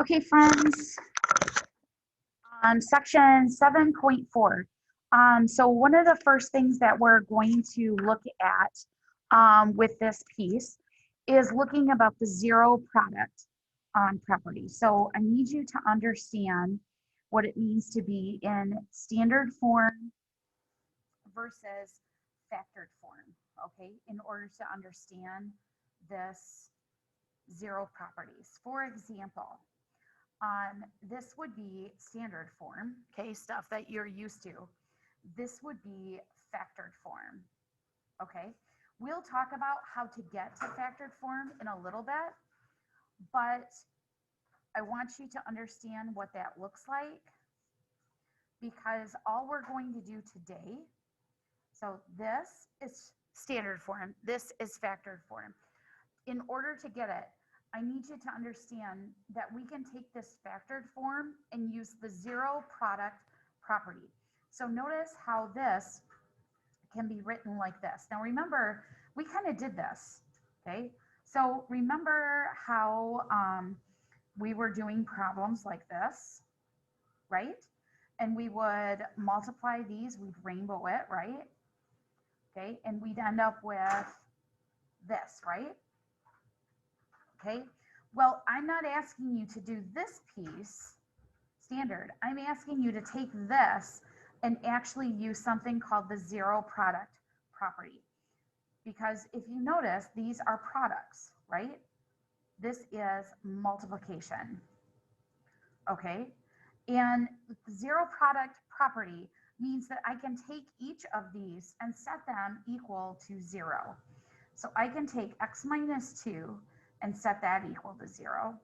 Okay, friends, on section 7.4. So one of the first things that we're going to look at with this piece is looking about the zero product property. So I need you to understand what it means to be in standard form versus factored form, okay, in order to understand this zero properties. For example, this would be standard form, okay, stuff that you're used to. This would be factored form, okay? We'll talk about how to get to factored form in a little bit, but I want you to understand what that looks like because all we're going to do today, so this is standard form, this is factored form. In order to get it, I need you to understand that we can take this factored form and use the zero product property. So notice how this can be written like this. Now remember, we kind of did this, okay? So remember how we were doing problems like this, right? And we would multiply these, we'd rainbow it, right? Okay, and we'd end up with this, right? Okay, well, I'm not asking you to do this piece standard. I'm asking you to take this and actually use something called the zero product property. Because if you notice, these are products, right? This is multiplication, okay? And the zero product property means that I can take each of these and set them equal to 0. So I can take x minus 2 and set that equal to 0.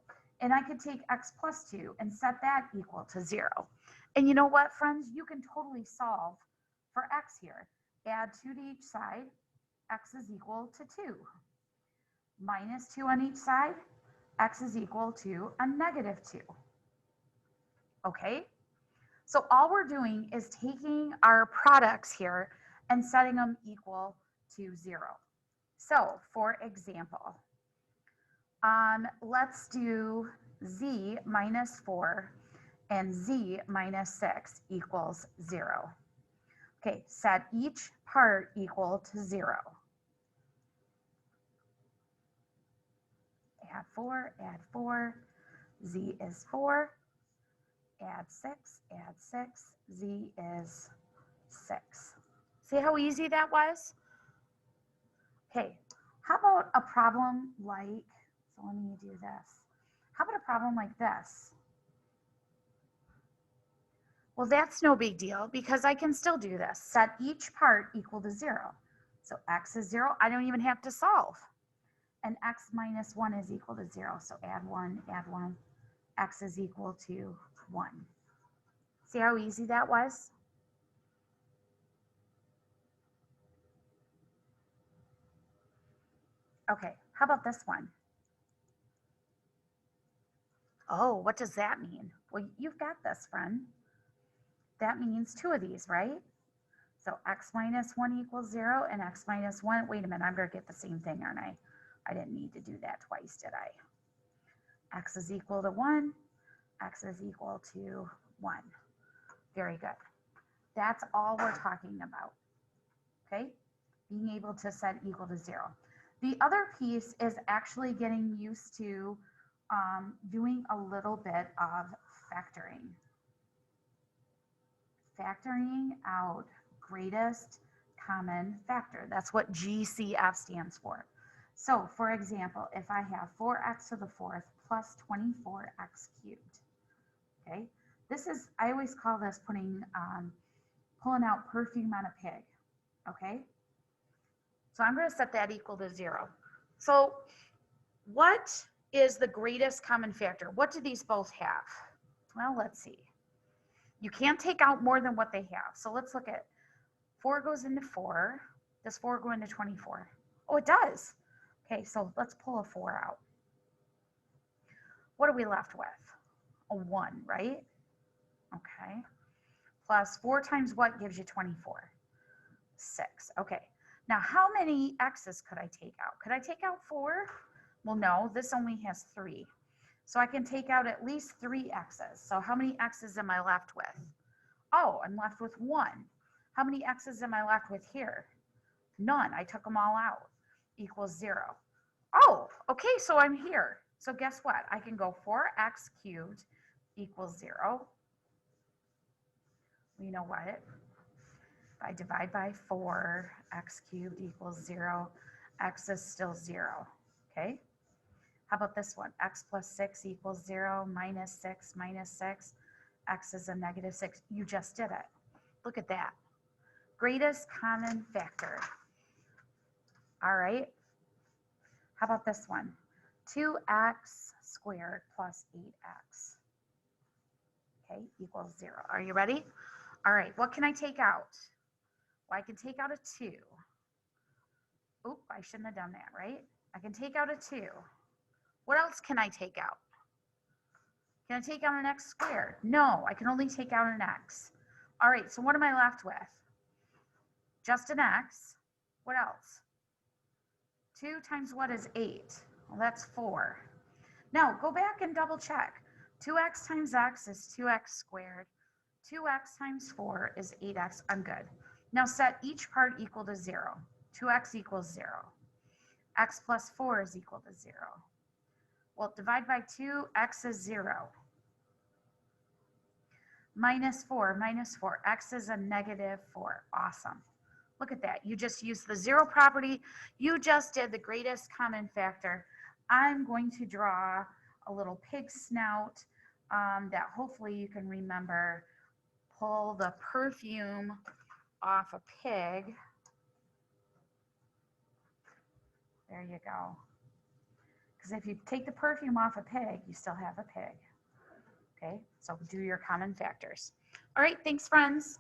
And I could take x plus 2 and set that equal to 0. And you know what, friends? You can totally solve for x here. Add 2 to each side. X is equal to 2. Minus 2 on each side. X is equal to a negative 2. Okay? So all we're doing is taking our products here and setting them equal to 0. So, for example, let's do z minus 4 and z minus 6 equals 0. Okay, set each part equal to 0. Add 4, z is 4, add 6, z is 6. See how easy that was? Okay, how about a problem like, so let me do this. How about a problem like this? Well, that's no big deal because I can still do this. Set each part equal to 0. So x is 0. I don't even have to solve. And x minus 1 is equal to 0. So add 1, x is equal to 1. See how easy that was? Okay, how about this one? Oh, what does that mean? Well, you've got this, friend. That means 2 of these, right? So x minus 1 equals 0 and x minus 1. Wait a minute, I'm going to get the same thing, aren't I? I didn't need to do that twice, did I? X is equal to 1. X is equal to 1. Very good. That's all we're talking about, okay? Being able to set equal to 0. The other piece is actually getting used to doing a little bit of factoring. Factoring out greatest common factor. That's what GCF stands for. So, for example, if I have 4x to the 4th plus 24x cubed, okay? This is, I always call this pulling out perfume on a pig, okay? So I'm going to set that equal to 0. So what is the greatest common factor? What do these both have? Well, let's see. You can't take out more than what they have. So let's look at 4 goes into 4. Does 4 go into 24? Oh, it does. Okay, so let's pull a 4 out. What are we left with? A 1, right? Okay. Plus 4 times what gives you 24? 6. Okay. Now, how many x's could I take out? Could I take out 4? Well, no, this only has 3. So I can take out at least 3 x's. So how many x's am I left with? Oh, I'm left with 1. How many x's am I left with here? None. I took them all out. Equals 0. Oh, okay, so I'm here. So guess what? I can go 4x cubed equals 0. You know what? If I divide by 4, x cubed equals 0. X is still 0. Okay? How about this one? X plus 6 equals 0, minus 6 minus 6. X is a negative 6. You just did it. Look at that. Greatest common factor. All right. How about this one? 2x squared plus 8x. Okay, equals 0. Are you ready? All right, what can I take out? Well, I can take out a 2. Oop, I shouldn't have done that, right? I can take out a 2. What else can I take out? Can I take out an x squared? No, I can only take out an x. All right, so what am I left with? Just an x. What else? 2 times what is 8? Well, that's 4. Now, go back and double check. 2x times x is 2x squared. 2x times 4 is 8x. I'm good. Now set each part equal to 0. 2x equals 0. X plus 4 is equal to 0. Well, divide by 2, x is 0. Minus 4, x is a negative 4. Awesome. Look at that. You just used the 0 property. You just did the greatest common factor. I'm going to draw a little pig snout that hopefully you can remember. Pull the perfume off a pig. There you go. Because if you take the perfume off a pig, you still have a pig. Okay, so do your common factors. All right, thanks, friends.